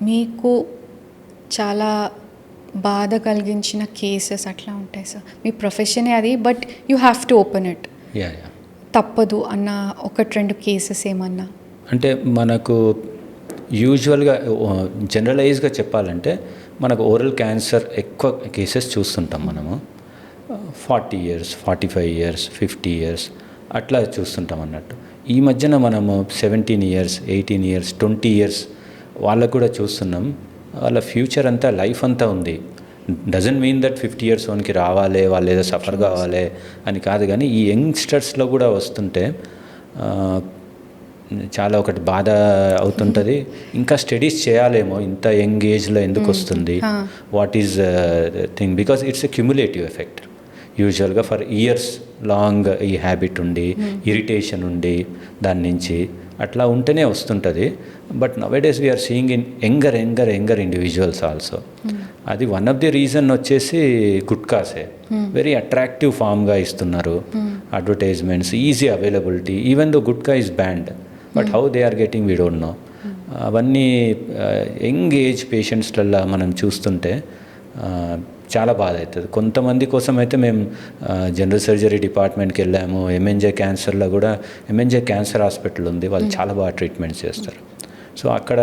మీకు చాలా బాధ కలిగించిన కేసెస్ అట్లా ఉంటాయి సార్. మీ ప్రొఫెషనే అది, but you have to open it. Yeah తప్పదు అన్న 1-2 కేసెస్ ఏమన్నా? అంటే మనకు యూజువల్గా జనరలైజ్గా చెప్పాలంటే మనకు ఓరల్ క్యాన్సర్ ఎక్కువ కేసెస్ చూస్తుంటాం మనము. 40 years, 45 years, 50 years అట్లా చూస్తుంటాం అన్నట్టు. ఈ మధ్యన మనము 17 years, 18 years, 20 years వాళ్ళకు కూడా చూస్తున్నాం. వాళ్ళ ఫ్యూచర్ అంతా, లైఫ్ అంతా ఉంది. డజంట్ మీన్ దట్ 50 years ఓన్కి రావాలి, వాళ్ళు ఏదో సఫర్ కావాలి అని కాదు, కానీ ఈ యంగ్స్టర్స్లో కూడా వస్తుంటే చాలా ఒకటి బాధ అవుతుంటుంది. ఇంకా స్టడీస్ చేయాలేమో, ఇంత యంగ్ ఏజ్లో ఎందుకు వస్తుంది, what is thing, because it's a cumulative effect. యూజువల్గా ఫర్ ఇయర్స్ లాంగ్ ఈ హ్యాబిట్ ఉండి, ఇరిటేషన్ ఉండి, దాని నుంచి అట్లా ఉంటేనే వస్తుంటుంది. But nowadays we are seeing in younger individuals also. అది వన్ ఆఫ్ ది రీజన్ వచ్చేసి గుట్కాసే. వెరీ అట్రాక్టివ్ ఫామ్గా ఇస్తున్నారు advertisements, easy availability. Even though gutka is banned, but how they are getting we don't know. అవన్నీ యంగ్ ఏజ్ పేషెంట్స్లలో మనం చూస్తుంటే చాలా బాధ అవుతుంది. కొంతమంది కోసం అయితే మేము జనరల్ సర్జరీ డిపార్ట్మెంట్కి వెళ్ళాము. ఎంఎన్జే క్యాన్సర్లో కూడా ఎంఎన్జే క్యాన్సర్ హాస్పిటల్ ఉంది, వాళ్ళు చాలా బాగా ట్రీట్మెంట్స్ చేస్తారు. సో అక్కడ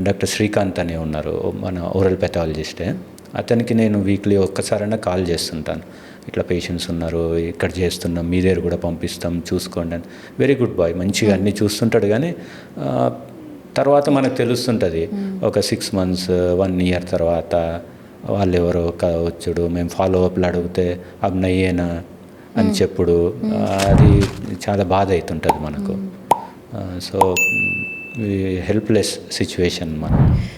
డాక్టర్ శ్రీకాంత్ అని ఉన్నారు, మన ఓరల్ పెథాలజిస్టే. అతనికి నేను వీక్లీ ఒక్కసారైనా కాల్ చేస్తుంటాను, ఇట్లా పేషెంట్స్ ఉన్నారు, ఇక్కడ చేస్తున్నాం, మీ దగ్గర కూడా పంపిస్తాం, చూసుకోండి అని. వెరీ గుడ్ బాయ్, మంచిగా అన్నీ చూస్తుంటాడు. కానీ తర్వాత మనకు తెలుస్తుంటుంది ఒక 6 months, 1 year తర్వాత వాళ్ళు ఎవరో వచ్చుడు, మేము ఫాలో అప్లు అడిగితే అబ్ నయ్యేనా అని చెప్పుడు, అది చాలా బాధ అవుతుంటుంది మనకు. సో హెల్ప్లెస్ సిచ్యువేషన్ మనం.